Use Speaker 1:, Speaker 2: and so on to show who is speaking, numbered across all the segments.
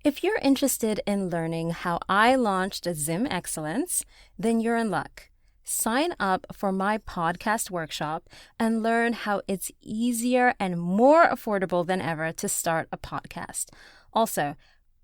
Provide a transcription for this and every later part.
Speaker 1: If you're interested in learning how I launched Zim Excellence, then you're in luck. Sign up for my podcast workshop and learn how it's easier and more affordable than ever to start a podcast. Also,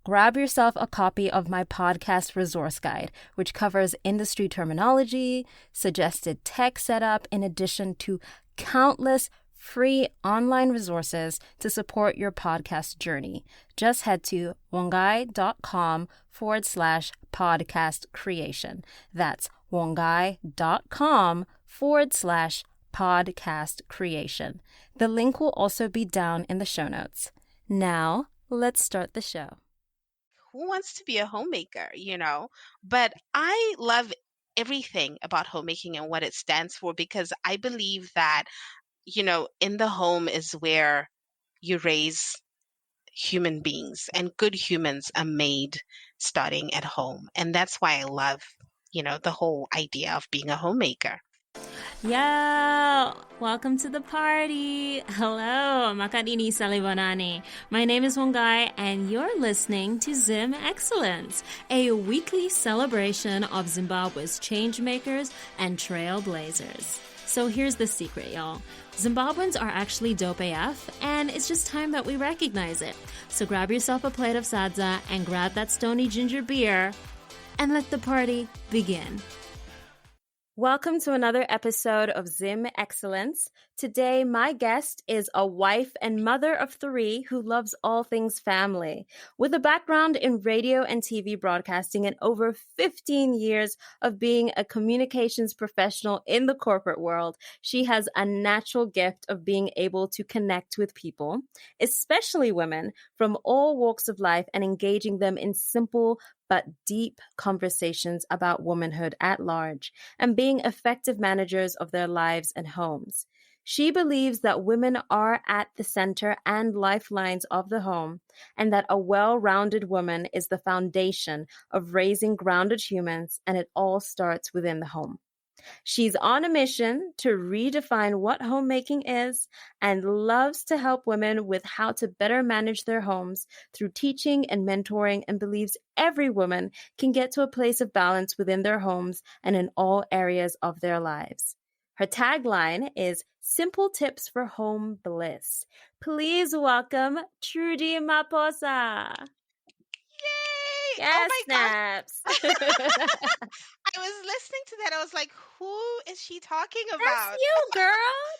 Speaker 1: grab yourself a copy of my podcast resource guide, which covers industry terminology, suggested tech setup, in addition to countless free online resources to support your podcast journey. Just head to wongai.com/podcast creation. That's wongai.com/podcast creation. The link will also be down in the show notes. Now, let's start the show.
Speaker 2: Who wants to be a homemaker? But I love everything about homemaking and what it stands for because I believe that, in the home is where you raise human beings and good humans are made starting at home. And that's why I love, the whole idea of being a homemaker.
Speaker 1: Yo, welcome to the party. Hello, makadini salibanani. My name is Wongai, and you're listening to Zim Excellence, a weekly celebration of Zimbabwe's changemakers and trailblazers. So here's the secret, y'all. Zimbabweans are actually dope AF, and it's just time that we recognize it. So grab yourself a plate of sadza and grab that stony ginger beer, and let the party begin. Welcome to another episode of Zim Excellence. Today, my guest is a wife and mother of 3 who loves all things family. With a background in radio and TV broadcasting and over 15 years of being a communications professional in the corporate world, she has a natural gift of being able to connect with people, especially women, from all walks of life and engaging them in simple but deep conversations about womanhood at large and being effective managers of their lives and homes. She believes that women are at the center and lifelines of the home, and that a well-rounded woman is the foundation of raising grounded humans, and it all starts within the home. She's on a mission to redefine what homemaking is and loves to help women with how to better manage their homes through teaching and mentoring, and believes every woman can get to a place of balance within their homes and in all areas of their lives. Her tagline is Simple Tips for Home Bliss. Please welcome Trudy Maposa.
Speaker 2: Yay! Oh
Speaker 1: Yes,
Speaker 2: my
Speaker 1: snaps.
Speaker 2: gosh. I was listening to that. I was like, who is she talking
Speaker 1: That's
Speaker 2: about?
Speaker 1: you, girl.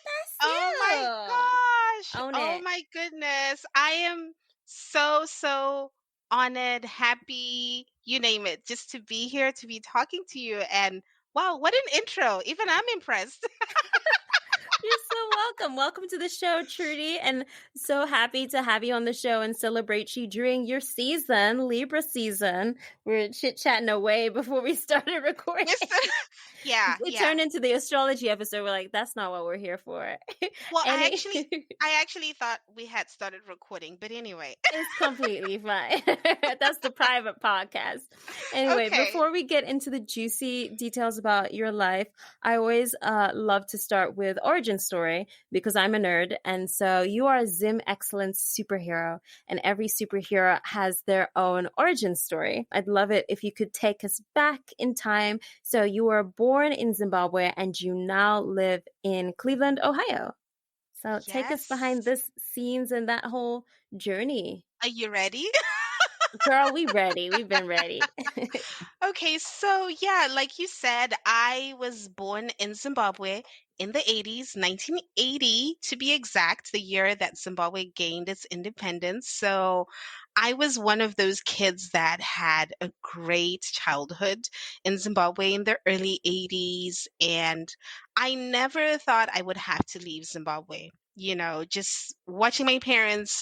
Speaker 1: That's
Speaker 2: Oh
Speaker 1: you.
Speaker 2: my gosh.
Speaker 1: Own
Speaker 2: Oh
Speaker 1: it.
Speaker 2: my goodness. I am so honored, happy, you name it, just to be here, to be talking to you. And wow, what an intro. Even I'm impressed.
Speaker 1: You're so welcome. Welcome to the show, Trudy, and so happy to have you on the show and celebrate you during your season, Libra season. We're chit-chatting away before we started recording.
Speaker 2: Yeah,
Speaker 1: It
Speaker 2: yeah.
Speaker 1: turned into the astrology episode. We're like, that's not what we're here for.
Speaker 2: Well, I
Speaker 1: Any-
Speaker 2: actually thought we had started recording, but anyway.
Speaker 1: It's completely fine. That's the private podcast. Anyway,
Speaker 2: Okay.
Speaker 1: before we get into the juicy details about your life, I always love to start with origin story because I'm a nerd. And so you are a Zim Excellence superhero, and every superhero has their own origin story. I'd love it if you could take us back in time. So you were born in Zimbabwe and you now live in Cleveland, Ohio. So take us behind
Speaker 2: Yes.
Speaker 1: this scenes and that whole journey.
Speaker 2: Are you ready?
Speaker 1: Girl, we ready. We've been ready.
Speaker 2: Okay, so yeah, like you said, I was born in Zimbabwe in the 80s, 1980 to be exact, the year that Zimbabwe gained its independence. So I was one of those kids that had a great childhood in Zimbabwe in the early 80s, and I never thought I would have to leave Zimbabwe. Just watching my parents,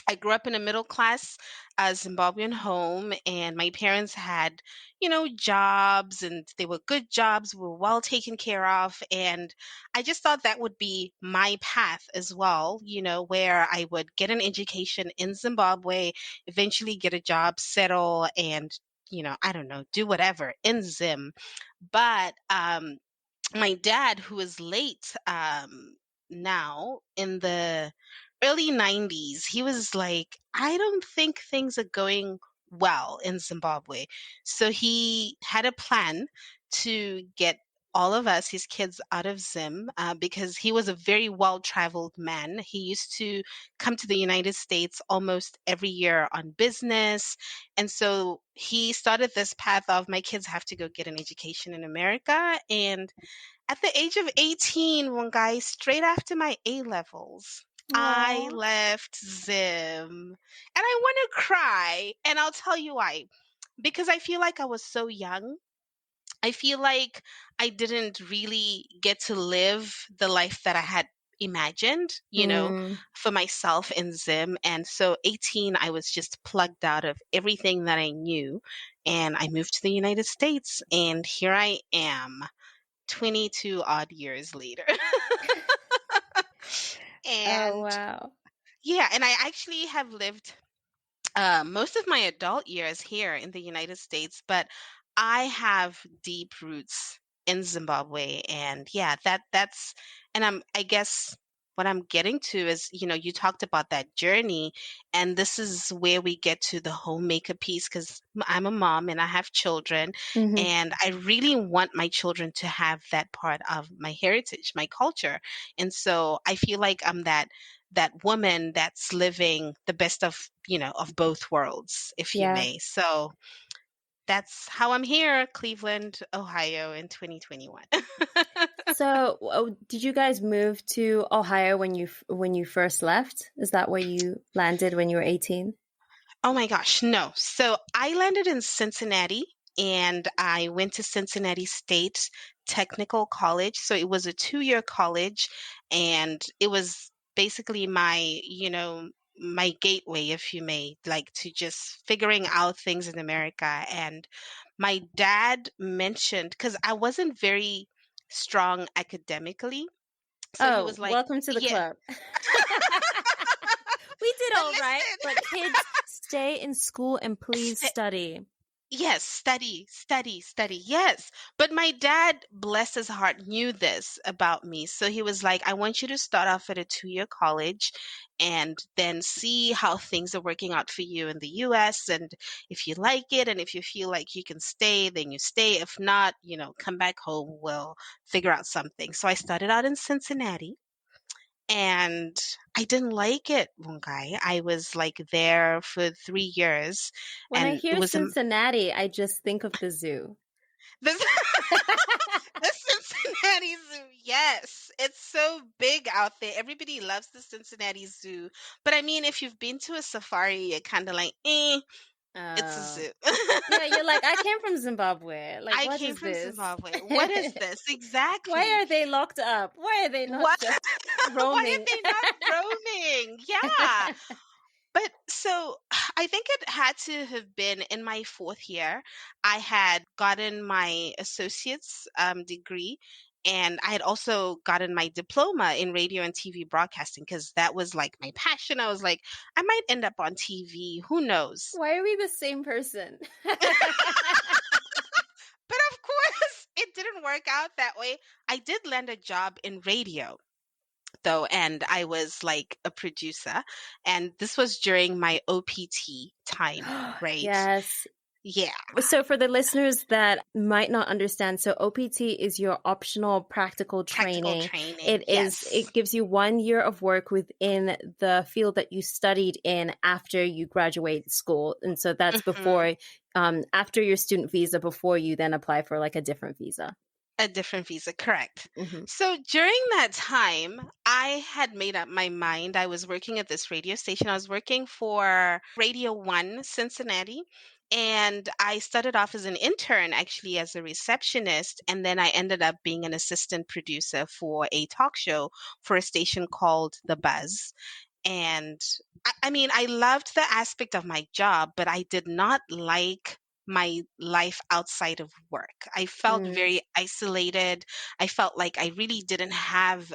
Speaker 2: I grew up in a middle class Zimbabwean home, and my parents had, jobs, and they were good jobs, were well taken care of. And I just thought that would be my path as well, where I would get an education in Zimbabwe, eventually get a job, settle, and, I don't know, do whatever in Zim. But my dad, who is late now in the early 90s, he was like, I don't think things are going well in Zimbabwe. So he had a plan to get all of us, his kids, out of Zim because he was a very well traveled man. He used to come to the United States almost every year on business. And so he started this path of my kids have to go get an education in America. And at the age of 18, one guy, straight after my A levels, I
Speaker 1: Oh.
Speaker 2: left Zim. And I want to cry. And I'll tell you why. Because I feel like I was so young. I feel like I didn't really get to live the life that I had imagined,
Speaker 1: Mm.
Speaker 2: for myself in Zim. And so 18, I was just plugged out of everything that I knew. And I moved to the United States. And here I am 22 odd years later.
Speaker 1: Oh,
Speaker 2: And
Speaker 1: wow.
Speaker 2: yeah, and I actually have lived most of my adult years here in the United States, but I have deep roots in Zimbabwe, and yeah, that's and I guess what I'm getting to is, you talked about that journey, and this is where we get to the homemaker piece because I'm a mom and I have children,
Speaker 1: Hmm.
Speaker 2: and I really want my children to have that part of my heritage, my culture, and so I feel like I'm that woman that's living the best of both worlds, if you
Speaker 1: Yeah.
Speaker 2: may. So that's how I'm here, Cleveland, Ohio, in 2021.
Speaker 1: So, did you guys move to Ohio when you first left? Is that where you landed when you were 18?
Speaker 2: Oh my gosh, no. So I landed in Cincinnati and I went to Cincinnati State Technical College. So it was a 2-year college and it was basically my gateway, if you may, like to just figuring out things in America. And my dad mentioned, because I wasn't very strong academically. So he
Speaker 1: Oh,
Speaker 2: was like,
Speaker 1: welcome to the
Speaker 2: yeah,
Speaker 1: club. We did
Speaker 2: but
Speaker 1: all right,
Speaker 2: listen.
Speaker 1: but kids, stay in school and please study.
Speaker 2: Yes, study, study, study. Yes. But my dad, bless his heart, knew this about me. So he was like, I want you to start off at a 2-year college and then see how things are working out for you in the US. And if you like it and if you feel like you can stay, then you stay. If not, come back home. We'll figure out something. So I started out in Cincinnati and I didn't like it, Mungai. I was like there for 3 years
Speaker 1: When I
Speaker 2: and it
Speaker 1: hear
Speaker 2: was a
Speaker 1: Cincinnati, I just think of the zoo.
Speaker 2: this the Cincinnati Zoo. Yes, it's so big out there. Everybody loves the Cincinnati Zoo. But I mean, if you've been to a safari, you're kind of like, it's a
Speaker 1: Oh.
Speaker 2: zoo.
Speaker 1: Yeah, you're like, I came from Zimbabwe. Like,
Speaker 2: I
Speaker 1: what
Speaker 2: came
Speaker 1: is
Speaker 2: from
Speaker 1: this?
Speaker 2: Zimbabwe. What is this?
Speaker 1: Why
Speaker 2: Exactly.
Speaker 1: are they locked up? Why are they not
Speaker 2: What?
Speaker 1: just
Speaker 2: Why are
Speaker 1: roaming?
Speaker 2: they not roaming? Yeah. But so I think it had to have been in my fourth year. I had gotten my associate's degree, and I had also gotten my diploma in radio and TV broadcasting because that was like my passion. I was like, I might end up on TV. Who knows?
Speaker 1: Why are we the same person?
Speaker 2: But of course, it didn't work out that way. I did land a job in radio though, and I was like a producer, and this was during my OPT time, right?
Speaker 1: Yes.
Speaker 2: Yeah,
Speaker 1: So for the listeners that might not understand, so OPT is your optional practical
Speaker 2: practical
Speaker 1: training.
Speaker 2: training. Yes.
Speaker 1: It gives you 1 year of work within the field that you studied in after you graduate school. And so that's
Speaker 2: Hmm.
Speaker 1: before, after your student visa, before you then apply for like a different visa.
Speaker 2: A different visa, correct.
Speaker 1: Hmm.
Speaker 2: So during that time, I had made up my mind. I was working at this radio station. I was working for Radio 1 Cincinnati. And I started off as an intern, actually, as a receptionist. And then I ended up being an assistant producer for a talk show for a station called The Buzz. And I mean, I loved the aspect of my job, but I did not like my life outside of work. I felt
Speaker 1: Mm.
Speaker 2: very isolated. I felt like I really didn't have,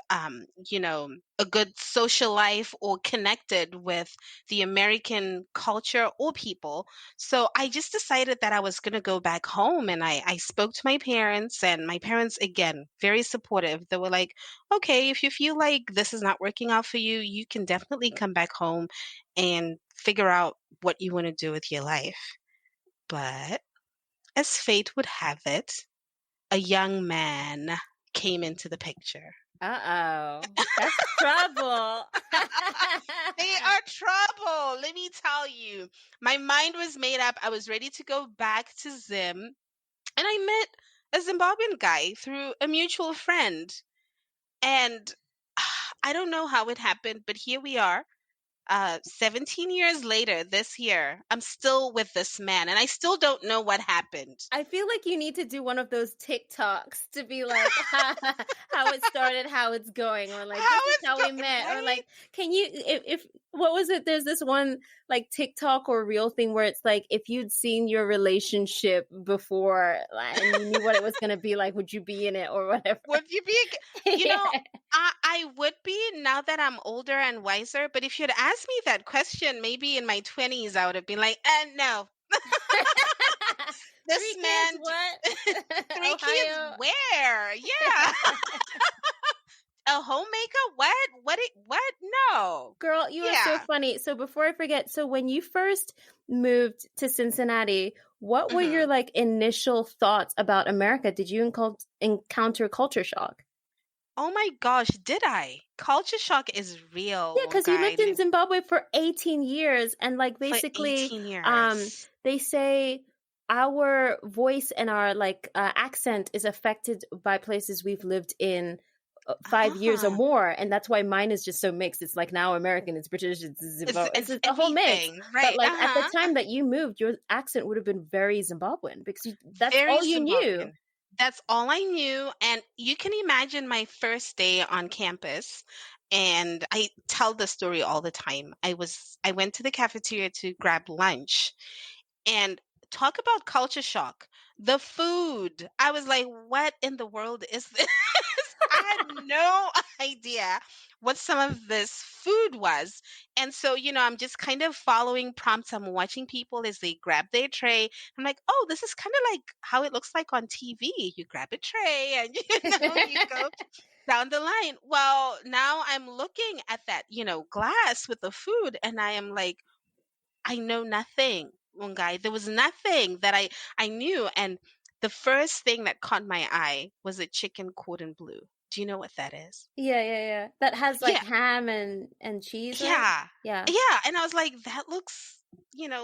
Speaker 2: a good social life or connected with the American culture or people. So I just decided that I was going to go back home, and I spoke to my parents, and my parents, again, very supportive. They were like, okay, if you feel like this is not working out for you, you can definitely come back home and figure out what you want to do with your life. But as fate would have it, a young man came into the picture.
Speaker 1: Uh-oh. That's trouble.
Speaker 2: They are trouble, let me tell you. My mind was made up. I was ready to go back to Zim, and I met a Zimbabwean guy through a mutual friend. And I don't know how it happened, but here we are. 17 years later, this year, I'm still with this man, and I still don't know what happened.
Speaker 1: I feel like you need to do one of those TikToks to be like how it started, how it's going, or like
Speaker 2: How
Speaker 1: this is
Speaker 2: is
Speaker 1: how we
Speaker 2: go
Speaker 1: met, or
Speaker 2: right?
Speaker 1: like can you if what was it? There's this one like TikTok or real thing where it's like if you'd seen your relationship before and you knew what it was going to be like, would you be in it or whatever?
Speaker 2: Would you be? You
Speaker 1: Yeah.
Speaker 2: know, I would be now that I'm older and wiser. But if you'd asked me that question, maybe in my 20s, I would have been like, no, this
Speaker 1: Three kids,
Speaker 2: man,
Speaker 1: what?
Speaker 2: three kids,
Speaker 1: Ohio.
Speaker 2: where? Yeah, a homemaker? What? What? No.
Speaker 1: Girl, you are so
Speaker 2: Yeah.
Speaker 1: funny. So before I forget, so when you first moved to Cincinnati, what were your
Speaker 2: hmm
Speaker 1: like initial thoughts about America? Did you encounter culture shock?
Speaker 2: Oh my gosh, did I? Culture shock is
Speaker 1: Yeah,
Speaker 2: real, one
Speaker 1: because you
Speaker 2: guy.
Speaker 1: lived in Zimbabwe for 18 years and like
Speaker 2: For
Speaker 1: basically
Speaker 2: 18 years.
Speaker 1: they say our voice and our like accent is affected by places we've lived in 5 years or
Speaker 2: Ah,
Speaker 1: more, and that's why mine is just so mixed. It's like now American, it's British, it's Zimbabwe,
Speaker 2: it's
Speaker 1: it's a whole mix.
Speaker 2: everything,
Speaker 1: But
Speaker 2: right?
Speaker 1: like at the
Speaker 2: Uh-huh.
Speaker 1: time that you moved, your accent would have been very Zimbabwean because that's
Speaker 2: Very
Speaker 1: all you knew.
Speaker 2: Zimbabwean. That's all I knew. And you can imagine my first day on campus. And I tell the story all the time. I went to the cafeteria to grab lunch, and talk about culture shock. The food. I was like, what in the world is this? I had no idea what some of this food was. And so, I'm just kind of following prompts. I'm watching people as they grab their tray. I'm like, oh, this is kind of like how it looks like on TV. You grab a tray and, you go down the line. Well, now I'm looking at that, glass with the food, and I am like, I know nothing, one guy. There was nothing that I knew. And the first thing that caught my eye was a chicken cordon bleu. Do you know what that is?
Speaker 1: Yeah, yeah, yeah. That has like
Speaker 2: Yeah,
Speaker 1: ham and cheese, right?
Speaker 2: yeah,
Speaker 1: Yeah.
Speaker 2: yeah. And I was like, that looks,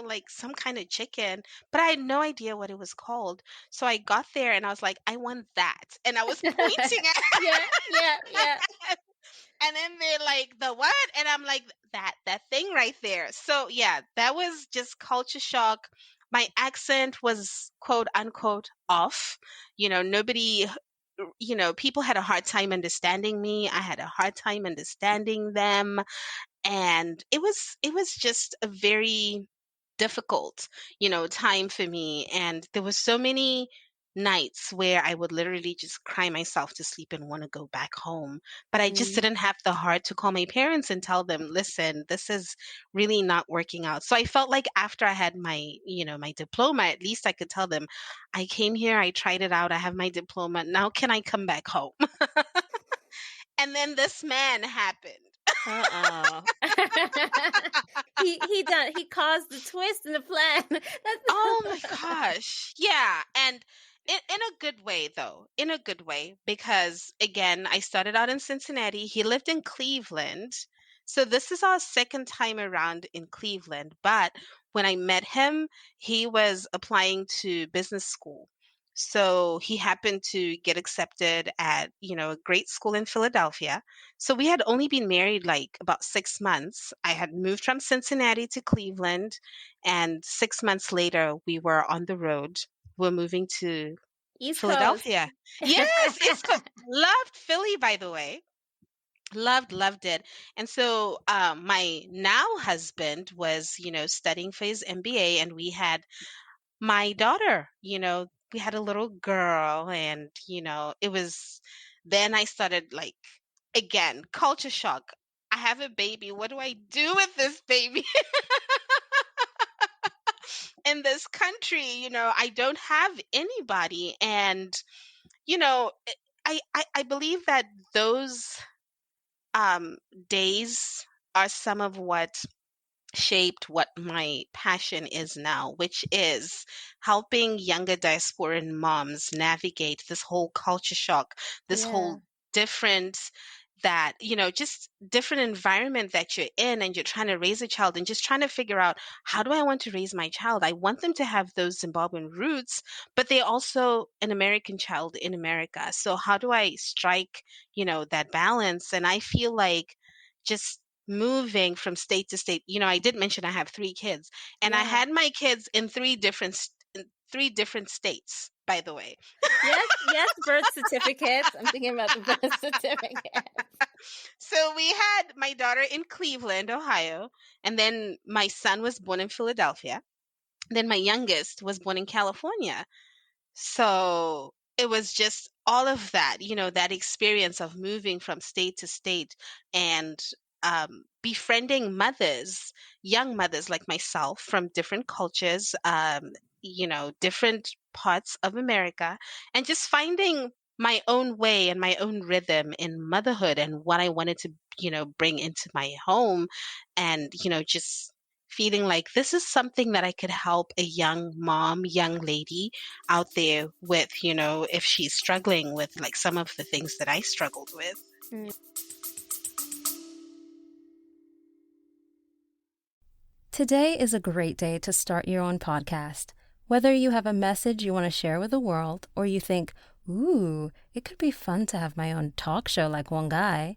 Speaker 2: like some kind of chicken, but I had no idea what it was called. So I got there and I was like, I want that. And I was pointing
Speaker 1: Yeah, yeah, yeah.
Speaker 2: at and then they're like, the what? And I'm like, that thing right there. So yeah, that was just culture shock. My accent was quote unquote off. Nobody, people had a hard time understanding me. I had a hard time understanding them. And it was just a very difficult, time for me. And there were so many nights where I would literally just cry myself to sleep and want to go back home. But I just
Speaker 1: Mm.
Speaker 2: didn't have the heart to call my parents and tell them, listen, this is really not working out. So I felt like after I had my diploma, at least I could tell them, I came here, I tried it out, I have my diploma. Now can I come back home? And then this man happened.
Speaker 1: Uh-oh. He caused the twist in the plan.
Speaker 2: Oh my
Speaker 1: That's
Speaker 2: gosh. Yeah. And in a good way, though, in a good way, because again, I started out in Cincinnati. He lived in Cleveland. So this is our second time around in Cleveland. But when I met him, he was applying to business school. So he happened to get accepted at, a great school in Philadelphia. So we had only been married like about 6 months. I had moved from Cincinnati to Cleveland, and 6 months later, we were on the road. We're moving to
Speaker 1: East Coast.
Speaker 2: Philadelphia. Yes, East Coast. Loved Philly, by the way. Loved it. And so my now husband was, studying for his MBA, and we had my daughter, we had a little girl, and it was then I started, like, again, culture shock. I have a baby. What do I do with this baby in this country? I don't have anybody. And you know I believe that those um days are some of what shaped what my passion is now, which is helping younger diasporan moms navigate this whole culture shock, this
Speaker 1: Yeah.
Speaker 2: whole different that, just different environment that you're in, and you're trying to raise a child and just trying to figure out, how do I want to raise my child? I want them to have those Zimbabwean roots, but they're also an American child in America. So how do I strike, that balance? And I feel like just moving from state to state. I did mention I have 3 kids, and I
Speaker 1: Yeah.
Speaker 2: had my kids in three different states, by the way.
Speaker 1: Yes, yes, birth certificates. I'm thinking about the birth certificate.
Speaker 2: So we had my daughter in Cleveland, Ohio, and then my son was born in Philadelphia. Then my youngest was born in California. So it was just all of that, that experience of moving from state to state, and befriending mothers, young mothers like myself from different cultures, different parts of America, and just finding my own way and my own rhythm in motherhood and what I wanted to, bring into my home. And, just feeling like this is something that I could help a young mom, young lady out there with, if she's struggling with, like, some of the things that I struggled with.
Speaker 1: Today is a great day to start your own podcast. Whether you have a message you want to share with the world, or you think, ooh, it could be fun to have my own talk show like one guy,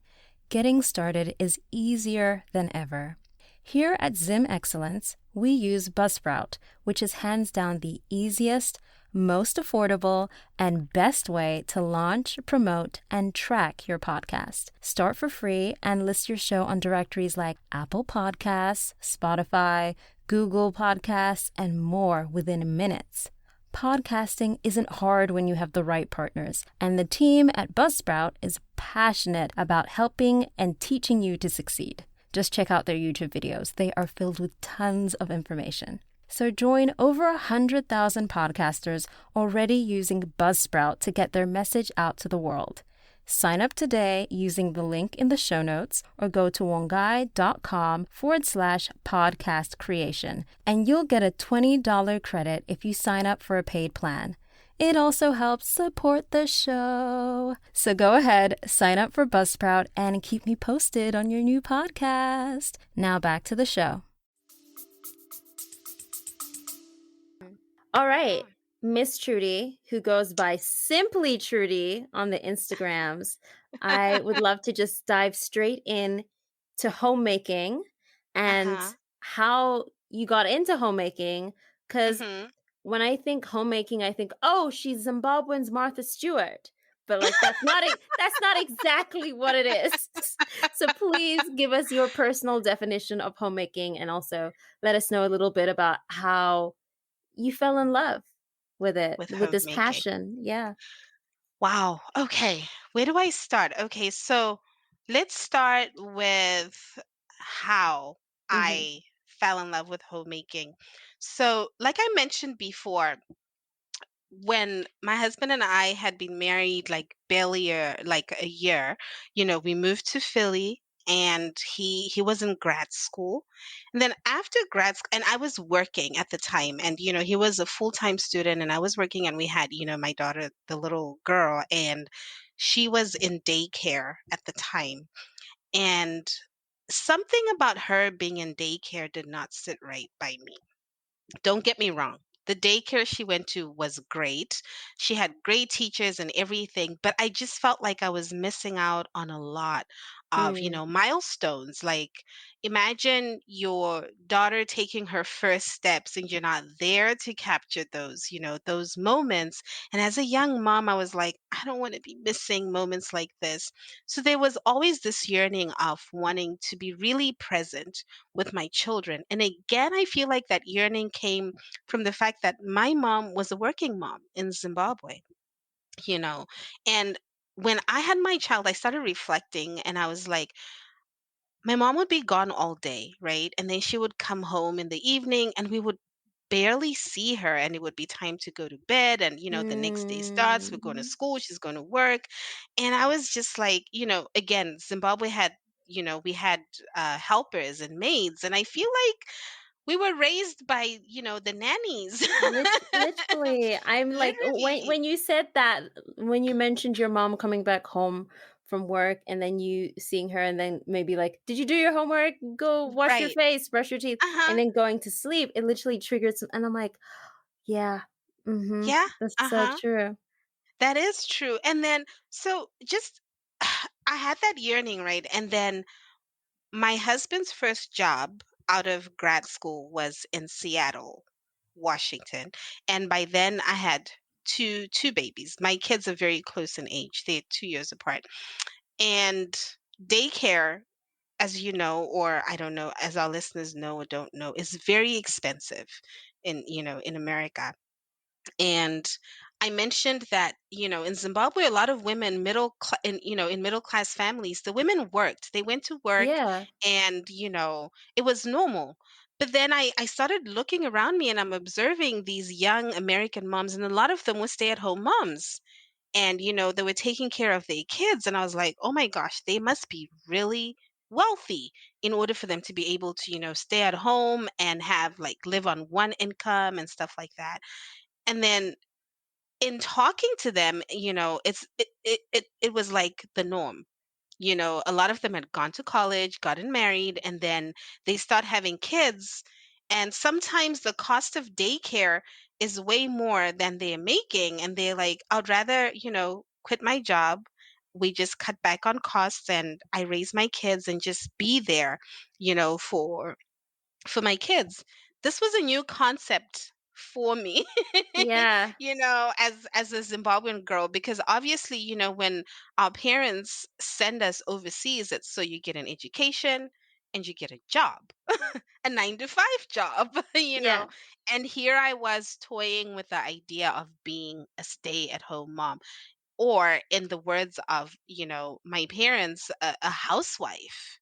Speaker 1: getting started is easier than ever. Here at Zim Excellence, we use Buzzsprout, which is hands down the easiest, most affordable, and best way to launch, promote, and track your podcast. Start for free and list your show on directories like Apple Podcasts, Spotify, Google Podcasts, and more within minutes. Podcasting isn't hard when you have the right partners, and the team at Buzzsprout is passionate about helping and teaching you to succeed. Just check out their YouTube videos. They are filled with tons of information. So join over 100,000 podcasters already using Buzzsprout to get their message out to the world. Sign up today using the link in the show notes, or go to wongai.com/podcast creation, and you'll get a $20 credit if you sign up for a paid plan. It also helps support the show. So go ahead, sign up for Buzzsprout, and keep me posted on your new podcast. Now back to the show. All right, Miss Trudy, who goes by simply Trudy on the Instagrams, I would love to just dive straight in to homemaking and
Speaker 2: Uh-huh.
Speaker 1: how you got into homemaking. Because
Speaker 2: Mm-hmm.
Speaker 1: when I think homemaking, I think, oh, she's Zimbabwean's Martha Stewart. But like that's not exactly what it is. So please give us your personal definition of homemaking, and also let us know a little bit about how you fell in love with it,
Speaker 2: With
Speaker 1: with this
Speaker 2: homemaking.
Speaker 1: passion. Yeah.
Speaker 2: Wow. Okay. Where do I start? Okay, so let's start with how
Speaker 1: Mm-hmm.
Speaker 2: I fell in love with homemaking. So, like I mentioned before, when my husband and I had been married like barely like a year, we moved to Philly, and he was in grad school. And then after grad school, and I was working at the time, and he was a full-time student and I was working, and we had, my daughter, the little girl, and she was in daycare at the time. And something about her being in daycare did not sit right by me. Don't get me wrong. The daycare she went to was great. She had great teachers and everything, but I just felt like I was missing out on a lot of,
Speaker 1: Mm.
Speaker 2: milestones. Like, imagine your daughter taking her first steps and you're not there to capture those, those moments. And as a young mom, I was like, I don't want to be missing moments like this. So there was always this yearning of wanting to be really present with my children. And again, I feel like that yearning came from the fact that my mom was a working mom in Zimbabwe, you know. And when I had my child, I started reflecting and I was like, my mom would be gone all day, right? And then she would come home in the evening and we would barely see her and it would be time to go to bed and the next day starts, we're going to
Speaker 1: Mm.
Speaker 2: school, she's going to work. And I was just like, again, Zimbabwe had, we had helpers and maids, and I feel like we were raised by, the nannies.
Speaker 1: Literally, I'm like
Speaker 2: Literally.
Speaker 1: when you said that, when you mentioned your mom coming back home from work and then you seeing her and then maybe like, did you do your homework? Go wash your
Speaker 2: Right.
Speaker 1: face, brush your teeth, and
Speaker 2: Uh-huh.
Speaker 1: then going to sleep. It literally triggered some, and I'm like, yeah, mm-hmm,
Speaker 2: Yeah.
Speaker 1: that's so
Speaker 2: Uh-huh.
Speaker 1: true.
Speaker 2: That is true. And then, so just, I had that yearning, right? And then my husband's first job out of grad school was in Seattle, Washington. And by then I had two babies. My kids are very close in age. They're 2 years apart. And daycare, as you know, or I don't know, as our listeners know or don't know, is very expensive in America. And I mentioned that, in Zimbabwe, a lot of women, in middle class families, the women worked. They went to work,
Speaker 1: Yeah,
Speaker 2: and, it was normal. But then I started looking around me and I'm observing these young American moms, and a lot of them were stay at home moms. And, they were taking care of their kids. And I was like, oh my gosh, they must be really wealthy in order for them to be able to, stay at home and have like live on one income and stuff like that. And then in talking to them, it was like the norm. A lot of them had gone to college, gotten married, and then they start having kids. And sometimes the cost of daycare is way more than they're making. And they're like, I'd rather, quit my job. We just cut back on costs and I raise my kids and just be there, for my kids. This was a new concept for me,
Speaker 1: yeah,
Speaker 2: as a Zimbabwean girl, because obviously, when our parents send us overseas, it's so you get an education and you get a job, a 9 to 5 job,
Speaker 1: yeah,
Speaker 2: And here I was toying with the idea of being a stay-at-home mom, or in the words of, my parents, a housewife,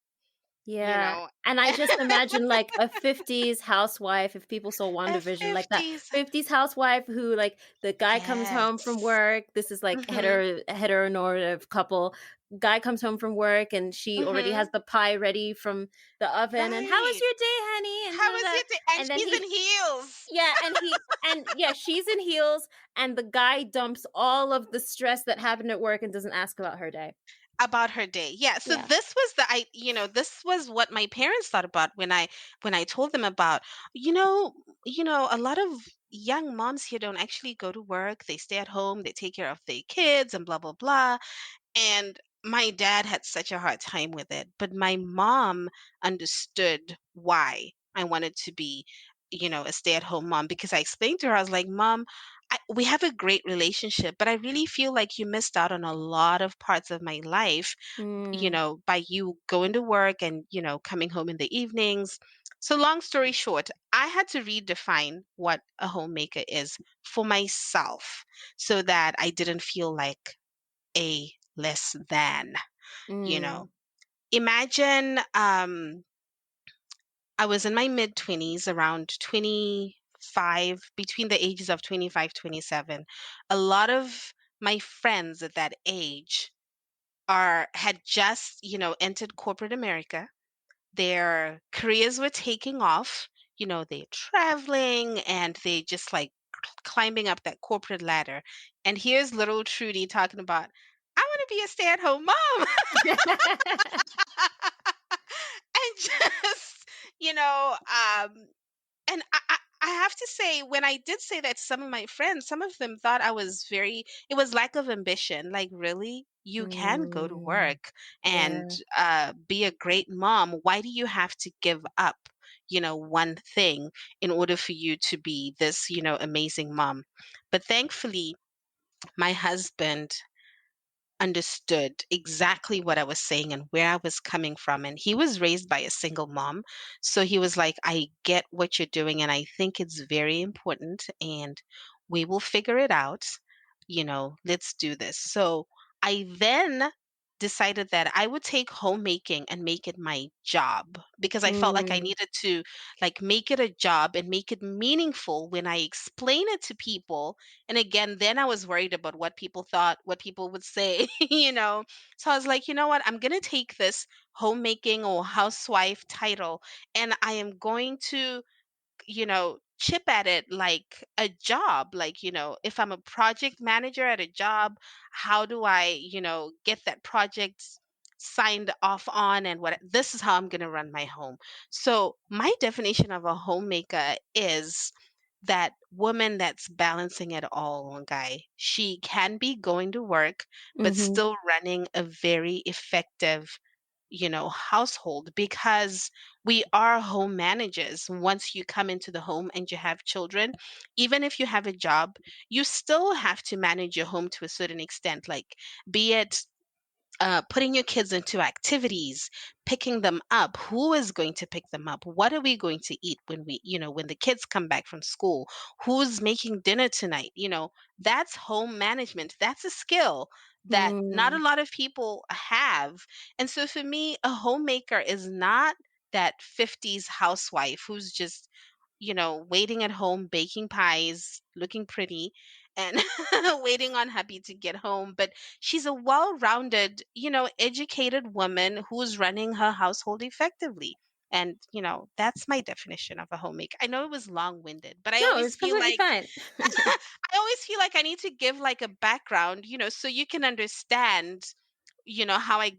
Speaker 2: you
Speaker 1: yeah.
Speaker 2: know.
Speaker 1: And I just imagine like a 50s housewife, if people saw
Speaker 2: A
Speaker 1: WandaVision, like that
Speaker 2: 50s.
Speaker 1: 50s housewife who like the guy comes home from
Speaker 2: Yes.
Speaker 1: work. This is like
Speaker 2: Mhm.
Speaker 1: heteronormative couple. Guy comes home from work and she already has
Speaker 2: Mhm.
Speaker 1: the pie ready from the oven. And how was
Speaker 2: Right.
Speaker 1: your day, honey? And
Speaker 2: How
Speaker 1: da,
Speaker 2: was
Speaker 1: da, da.
Speaker 2: your day? And
Speaker 1: And then
Speaker 2: she's in
Speaker 1: he,
Speaker 2: heels.
Speaker 1: yeah, and yeah, she's in heels, and the guy dumps all of the stress that happened at work and doesn't ask about her day.
Speaker 2: About her day. Yeah. So
Speaker 1: Yeah.
Speaker 2: this was this was what my parents thought about when I told them about, a lot of young moms here don't actually go to work. They stay at home, they take care of their kids and blah blah blah. And my dad had such a hard time with it, but my mom understood why I wanted to be, a stay-at-home mom, because I explained to her, I was like, Mom, we have a great relationship, but I really feel like you missed out on a lot of parts of my life,
Speaker 1: Mm,
Speaker 2: by you going to work and, coming home in the evenings. So long story short, I had to redefine what a homemaker is for myself so that I didn't feel like a less than, you know.
Speaker 1: mm,
Speaker 2: Imagine, I was in my mid 20s, around 25, between the ages of 25, 27. A lot of my friends at that age had just, entered corporate America. Their careers were taking off. They're traveling and they just like climbing up that corporate ladder. And here's little Trudy talking about, I want to be a stay-at-home mom. And just, and I have to say, when I did say that to some of my friends, some of them thought I was it was lack of ambition. Like, really? you can go to
Speaker 1: Mm,
Speaker 2: work and
Speaker 1: yeah.
Speaker 2: be a great mom. Why do you have to give up, one thing in order for you to be this, amazing mom? But thankfully, my husband understood exactly what I was saying and where I was coming from. And he was raised by a single mom. So he was like, I get what you're doing. And I think it's very important. And we will figure it out. Let's do this. So I then decided that I would take homemaking and make it my job because I felt like I
Speaker 1: Mm,
Speaker 2: needed to like make it a job and make it meaningful when I explain it to people. And again, then I was worried about what people thought, what people would say, So I was like, you know what? I'm going to take this homemaking or housewife title and I am going to chip at it like a job. Like, if I'm a project manager at a job, how do I, get that project signed off on and what this is how I'm going to run my home. So, my definition of a homemaker is that woman that's balancing it all, guy. She can be going to work, but
Speaker 1: mm-hmm.
Speaker 2: still running a very effective household because we are home managers. Once you come into the home and you have children, even if you have a job, you still have to manage your home to a certain extent, like be it putting your kids into activities, picking them up. Who is going to pick them up? What are we going to eat when when the kids come back from school? Who's making dinner tonight? That's home management. That's a skill that not a
Speaker 1: Mm.
Speaker 2: lot of people have. And so for me, a homemaker is not that 50s housewife who's just, waiting at home, baking pies, looking pretty, and waiting on hubby to get home. But she's a well-rounded, educated woman who's running her household effectively. And, that's my definition of a homemaker. I know it was long-winded, but I
Speaker 1: No,
Speaker 2: always
Speaker 1: it's
Speaker 2: feel
Speaker 1: completely
Speaker 2: like
Speaker 1: fine.
Speaker 2: I always feel like I need to give like a background, so you can understand, how I,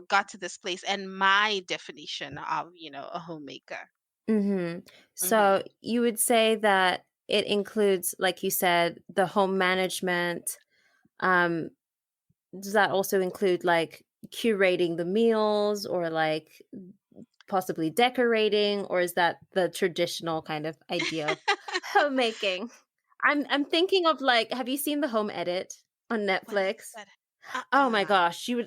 Speaker 2: got to this place and my definition of, a homemaker.
Speaker 1: Mm-hmm.
Speaker 2: Hmm.
Speaker 1: So you would say that it includes, like you said, the home management. Um, does that also include like curating the meals or like possibly decorating, or is that the traditional kind of idea of homemaking? I'm thinking of like, have you seen the Home Edit on
Speaker 2: What is
Speaker 1: Netflix?
Speaker 2: that?
Speaker 1: Oh my
Speaker 2: Uh-uh.
Speaker 1: gosh, you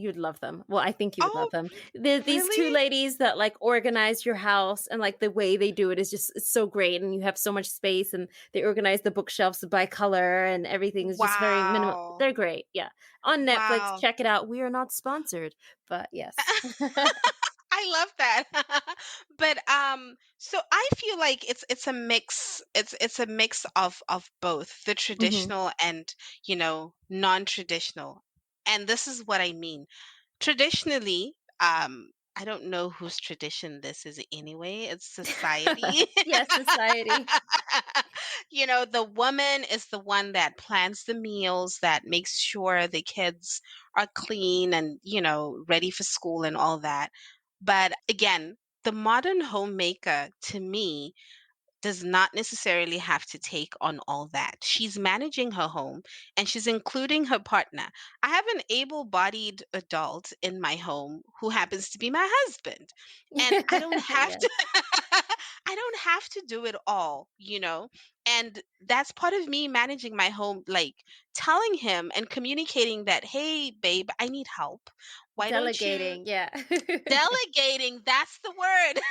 Speaker 1: would love them. Well, I think you would love
Speaker 2: Oh,
Speaker 1: them. These two
Speaker 2: really?
Speaker 1: ladies that like organize your house, and like the way they do it is just it's so great, and you have so much space, and they organize the bookshelves by color, and everything is just very minimal.
Speaker 2: Wow.
Speaker 1: They're great. Yeah. On Netflix,
Speaker 2: Wow.
Speaker 1: check it out. We are not sponsored, but yes.
Speaker 2: I love that. But so I feel like it's a mix. It's a mix of both the
Speaker 1: Mhm.
Speaker 2: traditional and, non-traditional. And this is what I mean. Traditionally, I don't know whose tradition this is anyway. It's society.
Speaker 1: Yes, society.
Speaker 2: The woman is the one that plans the meals, that makes sure the kids are clean and, ready for school and all that. But again, the modern homemaker to me does not necessarily have to take on all that. She's managing her home and she's including her partner. I have an able bodied adult in my home who happens to be my husband. And I don't have
Speaker 1: Yes.
Speaker 2: to I don't have to do it all. And that's part of me managing my home, like telling him and communicating that, hey, babe, I need help. Why don't you
Speaker 1: Delegating, yeah.
Speaker 2: delegating? That's the word.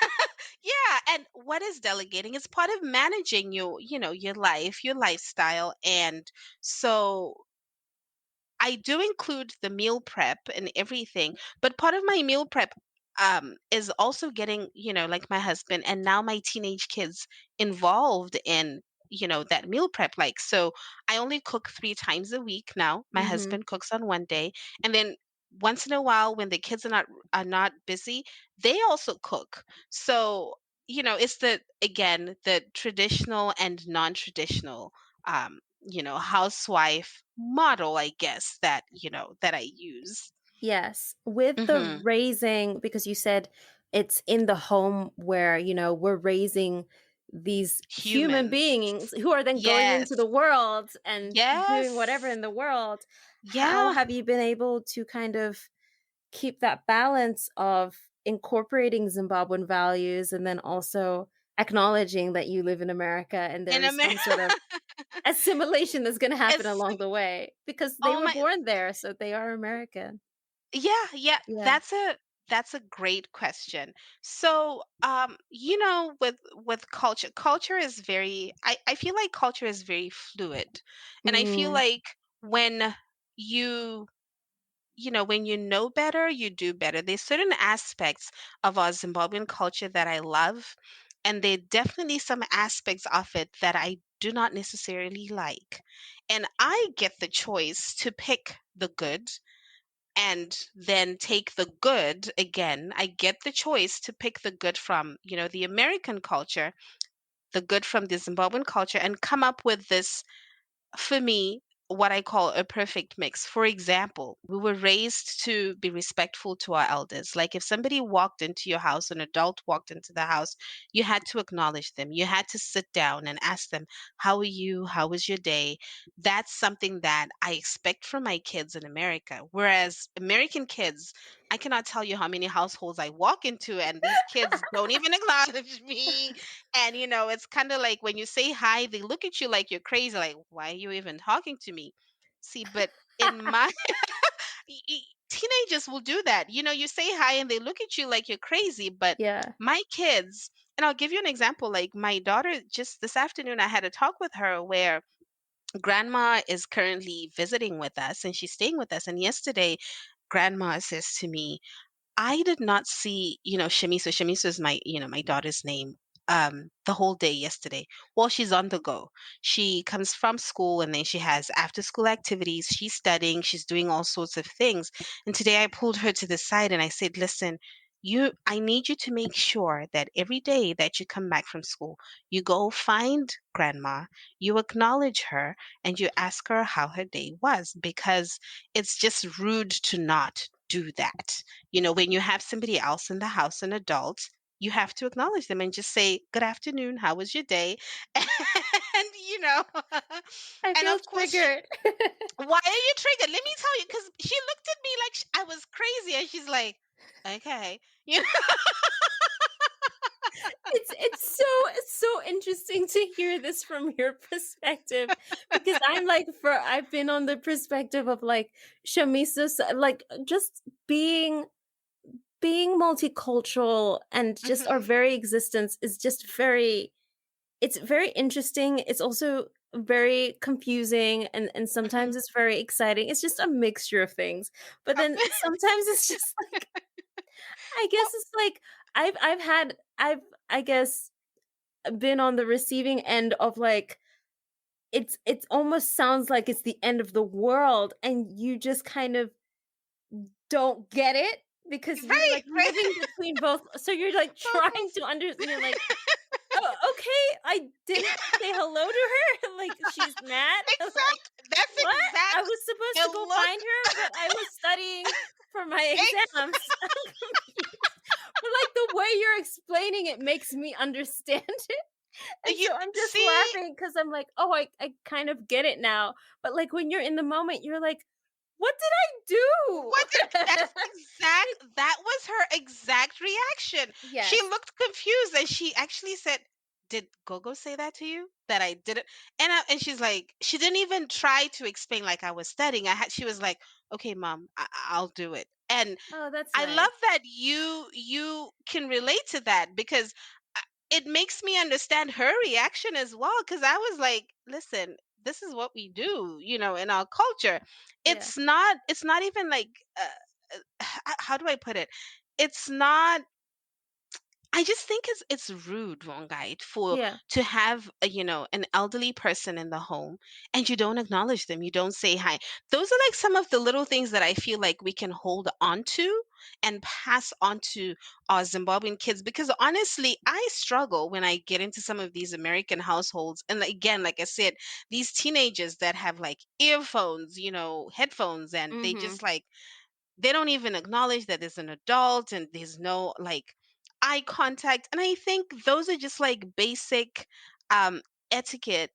Speaker 2: Yeah, and what is delegating? It's part of managing your life, your lifestyle. And so I do include the meal prep and everything, but part of my meal prep is also getting, like my husband and now my teenage kids involved in, that meal prep. Like, so I only cook 3 times a week now. My
Speaker 1: Mhm.
Speaker 2: husband cooks on one day, and then once in a while when the kids are not busy, they also cook. So, it's the again the traditional and non-traditional housewife model, I guess, that I use.
Speaker 1: Yes. With the
Speaker 2: Hmm.
Speaker 1: raising, because you said it's in the home where, we're raising these human
Speaker 2: Humans.
Speaker 1: beings who are then going into
Speaker 2: Yes.
Speaker 1: the world and doing whatever
Speaker 2: Yes.
Speaker 1: in the world. how
Speaker 2: Yeah.
Speaker 1: have you been able to kind of keep that balance of incorporating Zimbabwean values and then also acknowledging that you live in America and there
Speaker 2: In
Speaker 1: is some
Speaker 2: America,
Speaker 1: sort of assimilation that's gonna happen
Speaker 2: it's
Speaker 1: along the way because they
Speaker 2: oh
Speaker 1: were
Speaker 2: my
Speaker 1: born there, so they are American.
Speaker 2: yeah, yeah,
Speaker 1: Yeah.
Speaker 2: that's a great question. So, with culture is very I feel like culture is very fluid. And I feel
Speaker 1: Mm,
Speaker 2: like when you when you know better, you do better. There's certain aspects of our Zimbabwean culture that I love, and there are definitely some aspects of it that I do not necessarily like. And I get the choice to pick the good and then take the good again. I get the choice to pick the good from, the American culture, the good from the Zimbabwean culture, and come up with this, for me, what I call a perfect mix. For example, we were raised to be respectful to our elders. Like if somebody walked into your house, an adult walked into the house, you had to acknowledge them. You had to sit down and ask them, "How are you? How was your day?" That's something that I expect from my kids in America. Whereas American kids, I cannot tell you how many households I walk into and these kids don't even acknowledge me. And it's kind of like when you say hi, they look at you like you're crazy, like, why are you even talking to me? See, but in my teenagers will do that. You say hi and they look at you like you're crazy, but
Speaker 1: yeah.
Speaker 2: my kids, and I'll give you an example, like my daughter just this afternoon I had a talk with her where grandma is currently visiting with us and she's staying with us, and yesterday grandma says to me, I did not see, Shamiso. Shamiso is my daughter's name. The whole day yesterday. Well, she's on the go. She comes from school and then she has after school activities. She's studying. She's doing all sorts of things. And today I pulled her to the side and I said, "Listen, I need you to make sure that every day that you come back from school, you go find grandma, you acknowledge her, and you ask her how her day was, because it's just rude to not do that. When you have somebody else in the house, an adult, you have to acknowledge them and just say, "Good afternoon, how was your day?" And,
Speaker 1: I
Speaker 2: and
Speaker 1: feel
Speaker 2: of course,
Speaker 1: triggered.
Speaker 2: why are you triggered? Let me tell you, because she looked at me like I was crazy, and she's like, "Okay." You know?
Speaker 1: It's so interesting to hear this from your perspective because I've been on the perspective of like Shamisa's like just being multicultural and just our
Speaker 2: Mhm,
Speaker 1: very existence is just very it's very interesting. It's also very confusing and sometimes
Speaker 2: mhm.
Speaker 1: it's very exciting. It's just a mixture of things. But then sometimes it's just like I guess
Speaker 2: Well,
Speaker 1: it's like I've I guess been on the receiving end of like it's almost sounds like it's the end of the world and you just kind of don't get it because you're
Speaker 2: right,
Speaker 1: like
Speaker 2: right.
Speaker 1: living between both so you're like
Speaker 2: Both
Speaker 1: trying
Speaker 2: worlds.
Speaker 1: to understand you're like, "Oh, okay, I didn't say hello to her." Like she's mad. Like,
Speaker 2: That's
Speaker 1: "What? I
Speaker 2: exact
Speaker 1: was supposed
Speaker 2: the
Speaker 1: to go
Speaker 2: look.
Speaker 1: find her, but I was studying for my
Speaker 2: Ex-
Speaker 1: exams." I'm confused. But like the way you're explaining it makes me understand it. And
Speaker 2: you
Speaker 1: so I'm just
Speaker 2: see
Speaker 1: laughing because I'm like, "Oh, I kind of get it now." But, like, when you're in the moment, you're like, "What did
Speaker 2: what
Speaker 1: I
Speaker 2: did
Speaker 1: do?"
Speaker 2: that was her exact reaction. She
Speaker 1: Yes.
Speaker 2: looked confused and she actually said, "Did Gogo say that to you? That I didn't?" And she's like, she didn't even try to explain like I was studying. She was like, "Okay, mom, I'll do it." And
Speaker 1: Oh, that's
Speaker 2: I
Speaker 1: nice.
Speaker 2: love that you can relate to that, because it makes me understand her reaction as well, because I was like, listen, this is what we do, in our culture.
Speaker 1: Yeah.
Speaker 2: It's not even like how do I put it? It's not, I just think it's rude, right, for
Speaker 1: Yeah.
Speaker 2: to have an elderly person in the home and you don't acknowledge them, you don't say hi. Those are like some of the little things that I feel like we can hold on to and pass on to our Zimbabwean kids, because honestly, I struggle when I get into some of these American households, and again, like I said, these teenagers that have like earphones, headphones, and they
Speaker 1: Mhm.
Speaker 2: just like they don't even acknowledge that there's an adult and there's no like eye contact. And I think those are just like basic um etiquette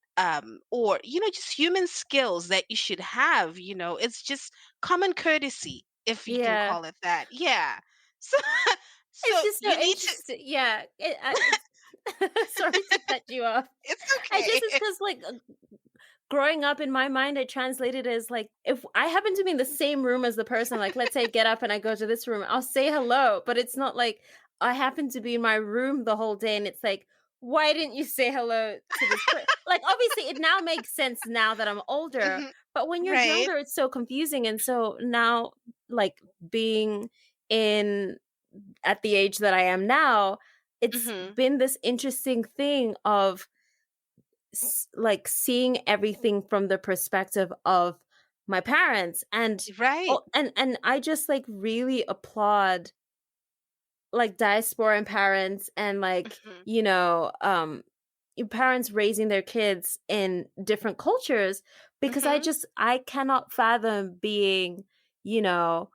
Speaker 2: or just human skills that you should have. It's just common courtesy, if you can
Speaker 1: Yeah.
Speaker 2: call it that. Yeah. So
Speaker 1: It's
Speaker 2: so
Speaker 1: just so
Speaker 2: you need to.
Speaker 1: interesting. Yeah. It's sorry to cut you off.
Speaker 2: It's
Speaker 1: I
Speaker 2: okay.
Speaker 1: just it's because like growing up in my mind, I translated as like if I happen to be in the same room as the person, like let's say I get up and I go to this room, I'll say hello, but it's not like I happen to be in my room the whole day and it's like, why didn't you say hello to this person? Like obviously it now makes sense now that I'm older,
Speaker 2: Mhm.
Speaker 1: but when you're
Speaker 2: Right.
Speaker 1: younger, it's so confusing. And so now like being in at the age that I am now, it's
Speaker 2: Mhm.
Speaker 1: been this interesting thing of like seeing everything from the perspective of my parents and
Speaker 2: Right.
Speaker 1: oh and I just like really applaud like diaspora and parents and like
Speaker 2: Mhm.
Speaker 1: parents raising their kids in different cultures because
Speaker 2: Mhm.
Speaker 1: I cannot fathom being you know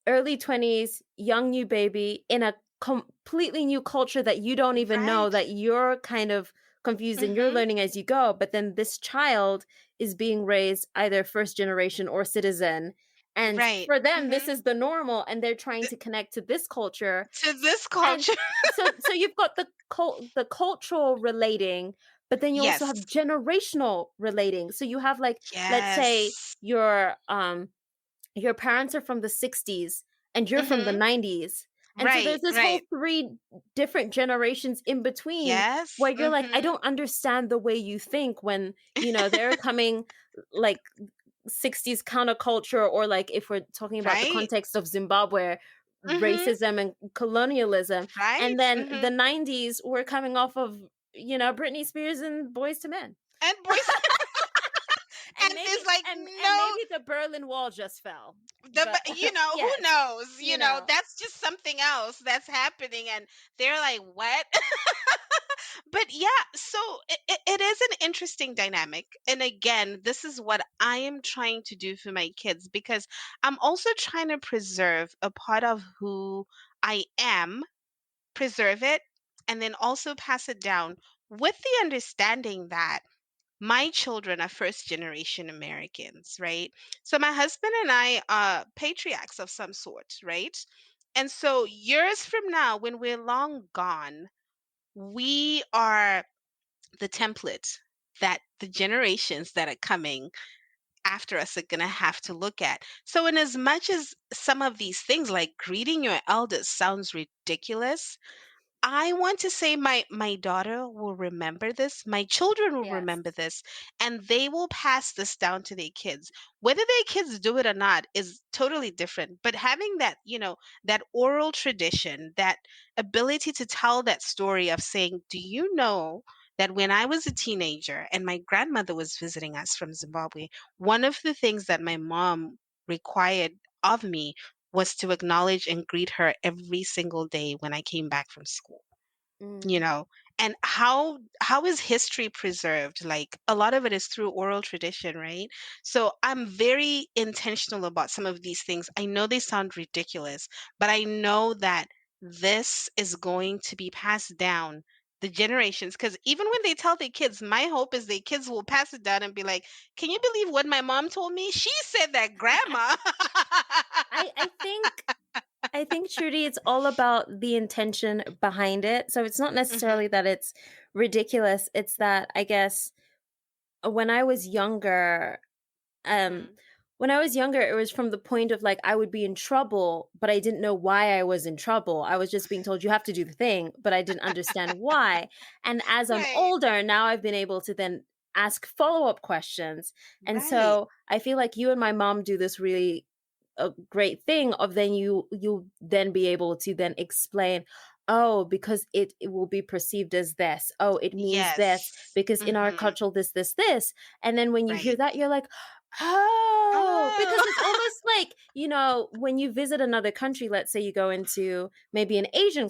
Speaker 1: early 20s, young new baby in a completely new culture that you don't even know,
Speaker 2: Right.
Speaker 1: that you're kind of confused and you're
Speaker 2: Mhm.
Speaker 1: learning as you go. But then this child is being raised either first generation or citizen. And
Speaker 2: Right.
Speaker 1: for them, this
Speaker 2: Mhm.
Speaker 1: is the normal, and they're trying to connect to this culture.
Speaker 2: To this
Speaker 1: And
Speaker 2: culture.
Speaker 1: so you've got the cultural relating, but then you also have
Speaker 2: Yes.
Speaker 1: generational relating. So you have like, let's say
Speaker 2: Yes.
Speaker 1: your parents are from the 60s and you're from the
Speaker 2: Mhm.
Speaker 1: 90s. And so
Speaker 2: Right.
Speaker 1: there's this whole
Speaker 2: Right.
Speaker 1: three different generations in between
Speaker 2: Yes.
Speaker 1: where you're like, I
Speaker 2: Mhm.
Speaker 1: don't understand the way you think when, they're coming like 60s counterculture, or like if we're talking about the
Speaker 2: Right.
Speaker 1: context of Zimbabwe,
Speaker 2: Mhm.
Speaker 1: racism and colonialism. And
Speaker 2: Right.
Speaker 1: then the
Speaker 2: Mhm.
Speaker 1: 90s were coming off of, Britney Spears and Boys to Men.
Speaker 2: And boys,
Speaker 1: And
Speaker 2: and
Speaker 1: maybe
Speaker 2: there's like
Speaker 1: and
Speaker 2: no.
Speaker 1: maybe the Berlin Wall just fell.
Speaker 2: The,
Speaker 1: But
Speaker 2: who
Speaker 1: yes,
Speaker 2: knows?
Speaker 1: you know.
Speaker 2: That's just something else that's happening, and they're like, what? But yeah, so it is an interesting dynamic. And again, this is what I am trying to do for my kids, because I'm also trying to preserve a part of who I am, preserve it, and then also pass it down with the understanding that my children are first generation Americans, right? So my husband and I are patriarchs of some sort, right? And so years from now, when we're long gone, we are the template that the generations that are coming after us are going to have to look at. So, in as much as some of these things like greeting your elders sounds ridiculous, I want to say my daughter will remember this. My children will
Speaker 1: Yes.
Speaker 2: remember this, and they will pass this down to their kids. Whether their kids do it or not is totally different. But having that, that oral tradition, that ability to tell that story of saying, "Do you know that when I was a teenager and my grandmother was visiting us from Zimbabwe, one of the things that my mom required of me was to acknowledge and greet her every single day when I came back from school." you
Speaker 1: Mm,
Speaker 2: know and how is history preserved? Like, a lot of it is through oral tradition, right? So I'm very intentional about some of these things. I know they sound ridiculous, but I know that this is going to be passed down the generations, because even when they tell their kids, my hope is their kids will pass it down and be like, can you believe what my mom told me? She said that, grandma.
Speaker 1: I think Trudy, it's all about the intention behind it. So it's not
Speaker 2: Hmm.
Speaker 1: necessarily that it's ridiculous. It's that I guess when I was younger, um,
Speaker 2: Hmm.
Speaker 1: it was from the point of like I would be in trouble, but I didn't know why I was in trouble. I was just being told you have to do the thing, but I didn't understand why. And as I'm
Speaker 2: Right.
Speaker 1: older, now I've been able to then ask follow-up questions. And
Speaker 2: Right.
Speaker 1: so I feel like you and my mom do this really a great thing of then you then be able to then explain, oh, because it will be perceived as this, oh, it means this
Speaker 2: Yes.
Speaker 1: because in our
Speaker 2: Mhm.
Speaker 1: culture this, and then when you hear
Speaker 2: Right.
Speaker 1: that you're like, oh, because
Speaker 2: Oh.
Speaker 1: it's almost like, when you visit another country, let's say you go into maybe an Asian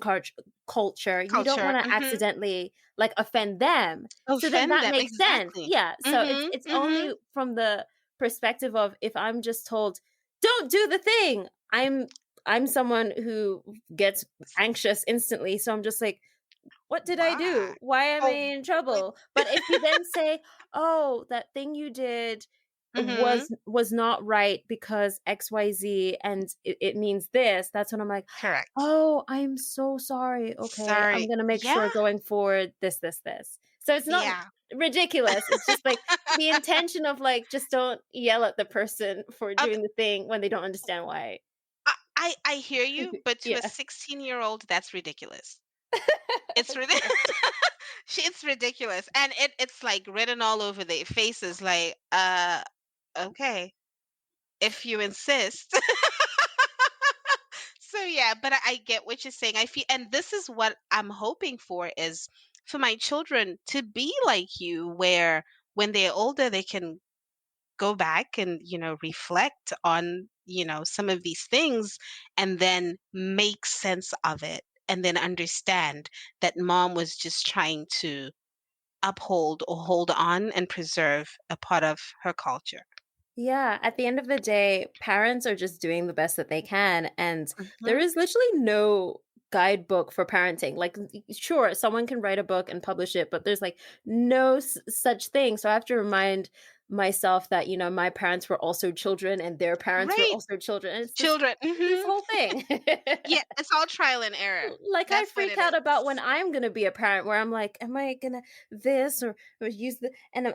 Speaker 1: culture, you don't
Speaker 2: Culture.
Speaker 1: want to
Speaker 2: Mhm.
Speaker 1: accidentally like offend them. So then
Speaker 2: Offend
Speaker 1: that
Speaker 2: them.
Speaker 1: makes sense.
Speaker 2: Exactly.
Speaker 1: Yeah. So it's
Speaker 2: Mhm.
Speaker 1: it's
Speaker 2: Mhm.
Speaker 1: only from the perspective of if I'm just told, don't do the thing. I'm someone who gets anxious instantly. So I'm just like, What did I
Speaker 2: Why?
Speaker 1: do? Why am I
Speaker 2: Oh,
Speaker 1: in
Speaker 2: wait.
Speaker 1: trouble? But if you then say, "Oh, that thing you did
Speaker 2: Mm-hmm.
Speaker 1: was not right because XYZ and it means this," that's when I'm like,
Speaker 2: Correct.
Speaker 1: "Oh, I'm so sorry. Okay, I'm
Speaker 2: Sorry.
Speaker 1: gonna make
Speaker 2: Yeah.
Speaker 1: sure going forward this." So it's not
Speaker 2: Yeah.
Speaker 1: ridiculous. It's just like the intention of like just don't yell at the person for
Speaker 2: Okay.
Speaker 1: doing the thing when they don't understand why.
Speaker 2: I hear you, but to a
Speaker 1: Yeah.
Speaker 2: 16-year-old, that's ridiculous. It's ridiculous.
Speaker 1: Okay.
Speaker 2: It's ridiculous, and it's like written all over their faces. Like, okay, if you insist. So yeah, but I get what you're saying. I feel, and this is what I'm hoping for is for my children to be like you, where when they're older, they can go back and reflect on some of these things and then make sense of it and then understand that mom was just trying to uphold or hold on and preserve a part of her culture.
Speaker 1: Yeah, at the end of the day, parents are just doing the best that they can. And there
Speaker 2: Hmm.
Speaker 1: is literally no guidebook for parenting. Like, sure, someone can write a book and publish it, but there's like no such thing. So I have to remind myself that, my parents were also children and their parents were
Speaker 2: Right.
Speaker 1: also children. And it's
Speaker 2: Children.
Speaker 1: this
Speaker 2: Hmm.
Speaker 1: whole thing.
Speaker 2: Yeah, it's all trial and error.
Speaker 1: Like I
Speaker 2: That's what
Speaker 1: freak
Speaker 2: it
Speaker 1: out about when
Speaker 2: is.
Speaker 1: I'm gonna be a parent where I'm like, am I gonna this or use the and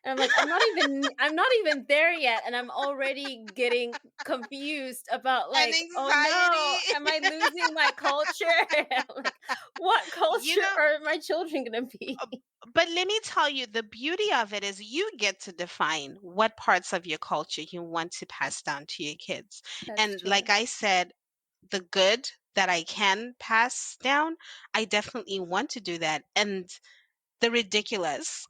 Speaker 1: I'm like, I'm not even there yet, and I'm already getting confused about
Speaker 2: And
Speaker 1: like, oh no,
Speaker 2: anxiety.
Speaker 1: am I losing my culture? Like, what
Speaker 2: you
Speaker 1: culture
Speaker 2: know
Speaker 1: are my children gonna be?
Speaker 2: Uh, But let me tell you, the beauty of it is you get to define what parts of your culture you want to pass down to your kids.
Speaker 1: That's
Speaker 2: And like
Speaker 1: true.
Speaker 2: I said, the good that I can pass down, I definitely want to do that. And the ridiculous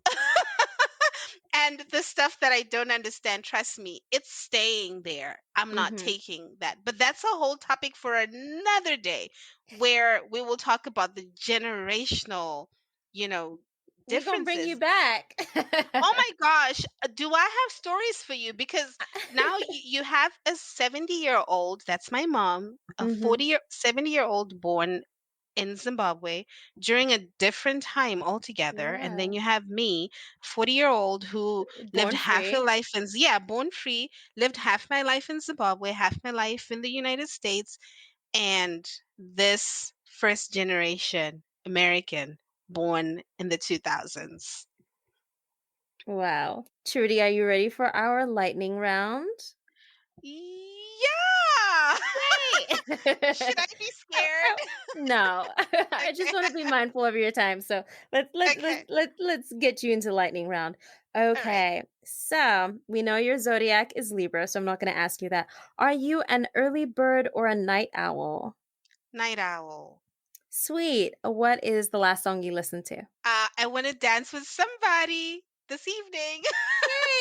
Speaker 2: and the stuff that I don't understand, trust me, it's staying there. I'm not
Speaker 1: Hmm.
Speaker 2: taking that. But that's a whole topic for another day where we will talk about the generational, you know,
Speaker 1: We're gonna bring you
Speaker 2: differences.
Speaker 1: back.
Speaker 2: Oh my gosh, do I have stories for you? Because now you have a 70-year-old, that's my mom, a
Speaker 1: Hmm.
Speaker 2: 70-year-old born in Zimbabwe during a different time altogether. And then
Speaker 1: Yeah,
Speaker 2: you have me, 40-year-old, who lived
Speaker 1: born
Speaker 2: half her
Speaker 1: free.
Speaker 2: life in, yeah, born free, lived half my life in Zimbabwe, half my life in the United States, and this first generation American born in the 2000s.
Speaker 1: Wow. Trudy, are you ready for our lightning round?
Speaker 2: Yeah!
Speaker 1: Yay!
Speaker 2: Should I be
Speaker 1: Oh,
Speaker 2: scared?
Speaker 1: oh, no, I just want to be
Speaker 2: Okay.
Speaker 1: mindful of your time. So
Speaker 2: Okay.
Speaker 1: let's get you into lightning round.
Speaker 2: All right.
Speaker 1: Okay, so we know your zodiac is Libra, so I'm not going to ask you that. Are you an early bird or a night owl?
Speaker 2: Night owl.
Speaker 1: Sweet. What is the last song you listened to?
Speaker 2: I want to dance with somebody this evening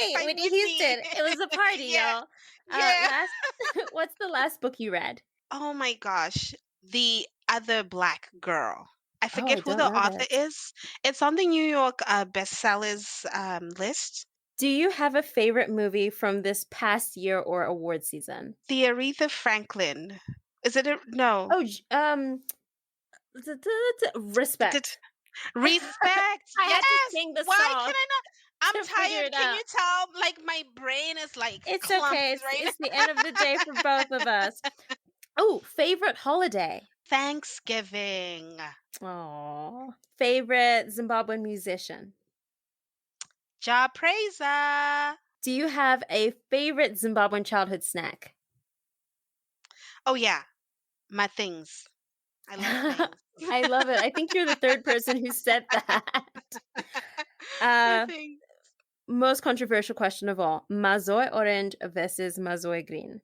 Speaker 1: Yay,
Speaker 2: by
Speaker 1: Whitney
Speaker 2: Whitney.
Speaker 1: Houston. It was a party,
Speaker 2: Yeah.
Speaker 1: y'all.
Speaker 2: Yeah.
Speaker 1: Last, what's the last book you read?
Speaker 2: Oh my gosh. The Other Black Girl. I
Speaker 1: Oh,
Speaker 2: forget
Speaker 1: I
Speaker 2: who
Speaker 1: don't
Speaker 2: the
Speaker 1: know
Speaker 2: author
Speaker 1: this.
Speaker 2: is. It's on the New York bestsellers list.
Speaker 1: Do you have a favorite movie from this past year or award season?
Speaker 2: The Aretha Franklin. Is it a no?
Speaker 1: Oh,
Speaker 2: Did
Speaker 1: Respect.
Speaker 2: Respect.
Speaker 1: I had to
Speaker 2: Yes.
Speaker 1: sing the
Speaker 2: Why
Speaker 1: song
Speaker 2: can I not? I'm
Speaker 1: to figure
Speaker 2: tired.
Speaker 1: it
Speaker 2: Can
Speaker 1: out.
Speaker 2: you tell? Like my brain is like
Speaker 1: It's
Speaker 2: clumped
Speaker 1: okay.
Speaker 2: right
Speaker 1: It's
Speaker 2: now.
Speaker 1: the end of the day for both of us. Oh, favorite holiday.
Speaker 2: Thanksgiving.
Speaker 1: Oh, favorite Zimbabwean musician.
Speaker 2: Ja praiser.
Speaker 1: Do you have a favorite Zimbabwean childhood snack?
Speaker 2: Oh yeah, my things. I love things.
Speaker 1: I love it. I think you're the third person who said that.
Speaker 2: My
Speaker 1: Uh,
Speaker 2: things.
Speaker 1: Most controversial question of all: Mazoe orange versus Mazoe green.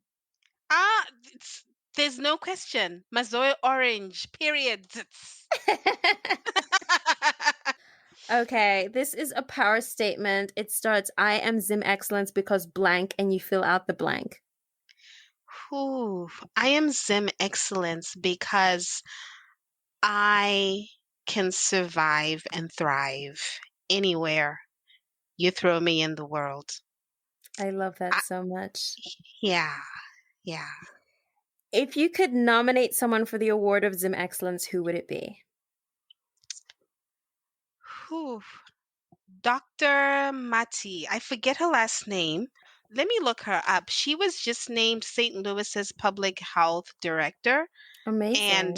Speaker 2: Ah, there's no question. Mazoe orange. Period.
Speaker 1: Okay, this is a power statement. It starts, I am Zim Excellence because blank, and you fill out the blank.
Speaker 2: Whew. I am Zim excellence because I can survive and thrive anywhere you throw me in the world.
Speaker 1: I love that
Speaker 2: I,
Speaker 1: so much.
Speaker 2: yeah, yeah.
Speaker 1: If you could nominate someone for the award of Zim Excellence, who would it be?
Speaker 2: Whew. Dr. Mati. I forget her last name. Let me look her up. She was just named St. Louis's public health director, and
Speaker 1: Amazing.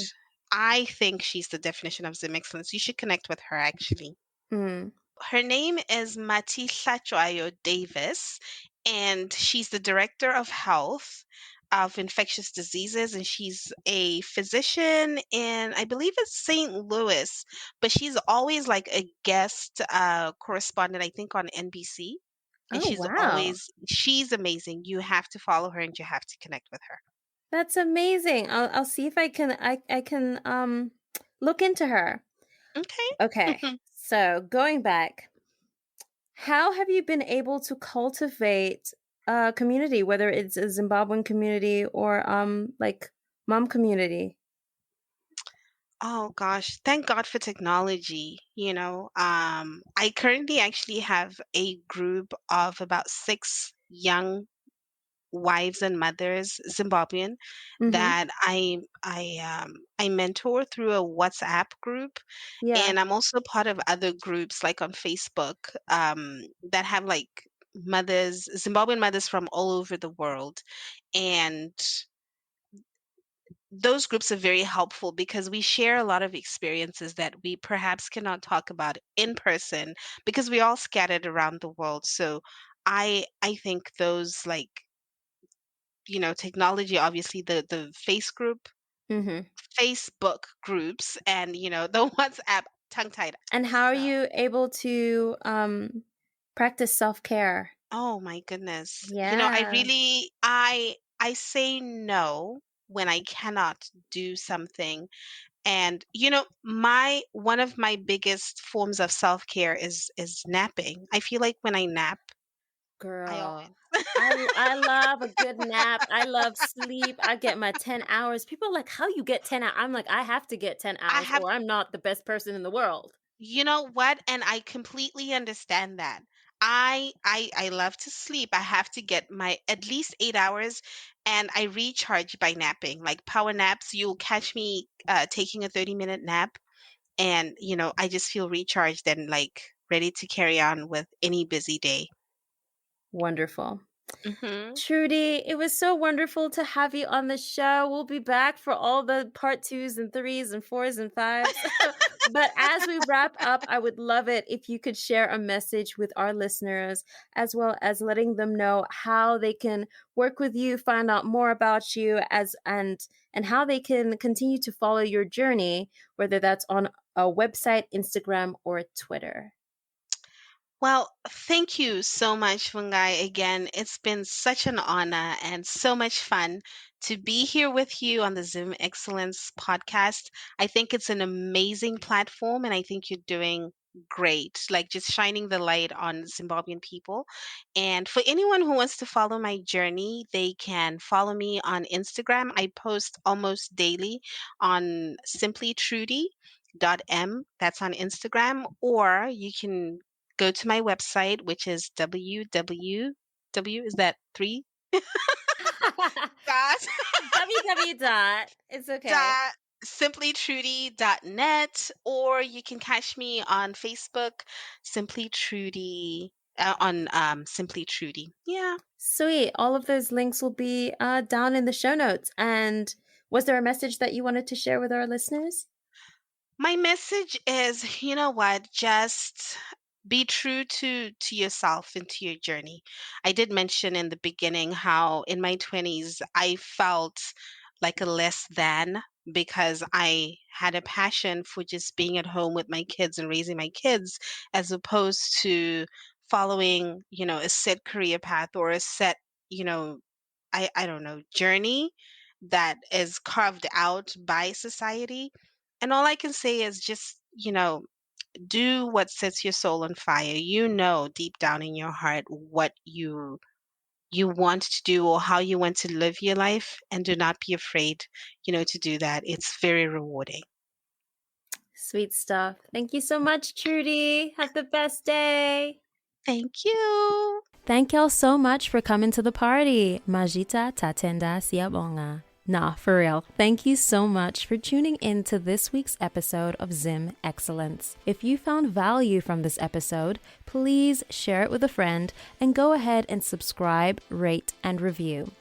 Speaker 2: I think she's the definition of Zim excellence. You should connect with her actually.
Speaker 1: Mm.
Speaker 2: Her name is Matisha Chwayo Davis, and she's the director of health of infectious diseases, and she's a physician in, I believe it's St. Louis, but she's always like a guest correspondent, I think, on NBC. And
Speaker 1: Oh, wow.
Speaker 2: she's amazing. You have to follow her and you have to connect with her.
Speaker 1: That's amazing. I'll see if I can look into her. Okay.
Speaker 2: Okay.
Speaker 1: So, going back, how have you been able to cultivate a community, whether it's a Zimbabwean community or like mom community?
Speaker 2: Oh gosh, thank God for technology. I currently actually have a group of about six young wives and mothers, Zimbabwean,
Speaker 1: Mhm.
Speaker 2: that I mentor through a WhatsApp group,
Speaker 1: Yeah.
Speaker 2: and I'm also part of other groups like on Facebook that have like mothers, Zimbabwean mothers from all over the world, and those groups are very helpful because we share a lot of experiences that we perhaps cannot talk about in person because we all scattered around the world. So I think those, like, technology, obviously
Speaker 1: Mhm.
Speaker 2: Facebook groups, and the WhatsApp, tongue tied.
Speaker 1: And how are
Speaker 2: So,
Speaker 1: you able to practice self-care?
Speaker 2: oh my goodness. I
Speaker 1: Yeah.
Speaker 2: really I say no when I cannot do something. And my one of my biggest forms of self-care is napping. I feel like when I nap, I
Speaker 1: Girl,
Speaker 2: always
Speaker 1: I love a good nap. I love sleep. I get my 10 hours. People are like, "How you get 10 hours?" I'm like, "I have to get 10
Speaker 2: I
Speaker 1: hours
Speaker 2: have
Speaker 1: or I'm not the best person in the world."
Speaker 2: you know what? And I completely understand that. I love to sleep. I have to get my at least 8 hours, and I recharge by napping. Like power naps, you'll catch me taking a 30-minute nap, and I just feel recharged and like ready to carry on with any busy day.
Speaker 1: Wonderful.
Speaker 2: Hmm.
Speaker 1: Trudy, it was so wonderful to have you on the show. We'll be back for all the part twos and threes and fours and fives. But as we wrap up, I would love it if you could share a message with our listeners, as well as letting them know how they can work with you, find out more about you, and how they can continue to follow your journey, whether that's on a website, Instagram, or Twitter.
Speaker 2: Well, thank you so much, Fungai. Again, it's been such an honor and so much fun to be here with you on the Zoom Excellence podcast. I think it's an amazing platform, and I think you're doing great, like just shining the light on Zimbabwean people. And for anyone who wants to follow my journey, they can follow me on Instagram. I post almost daily on Simply Trudy. That's on Instagram, or you can go to my website, which is www. Is that three dots?
Speaker 1: www dot. It's okay.
Speaker 2: dot simplytrudy.net, or you can catch me on Facebook, Simply Trudy, on Simply Trudy. Yeah.
Speaker 1: Sweet. All of those links will be down in the show notes. And was there a message that you wanted to share with our listeners?
Speaker 2: My message is, you know what, just be true to yourself and to your journey. I did mention in the beginning how in my 20s I felt like a less than because I had a passion for just being at home with my kids and raising my kids, as opposed to following, a set career path or a set, you know, I don't know, journey that is carved out by society. And all I can say is just, do what sets your soul on fire. You know deep down in your heart what you want to do or how you want to live your life, and do not be afraid, to do that. It's very rewarding.
Speaker 1: Sweet stuff. Thank you so much, Trudy. Have the best day.
Speaker 2: Thank you.
Speaker 1: Thank y'all so much for coming to the party. Majita tatenda siabonga. Nah, for real. Thank you so much for tuning in to this week's episode of Zim Excellence. If you found value from this episode, please share it with a friend and go ahead and subscribe, rate, and review.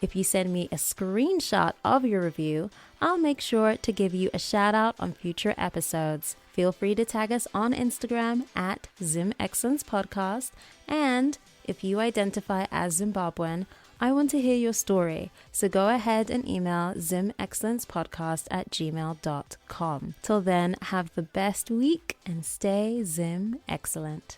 Speaker 1: If you send me a screenshot of your review, I'll make sure to give you a shout out on future episodes. Feel free to tag us on Instagram at Zim Excellence Podcast. And if you identify as Zimbabwean, I want to hear your story, so go ahead and email zimexcellencepodcast@gmail.com. Till then, have the best week and stay Zim Excellent.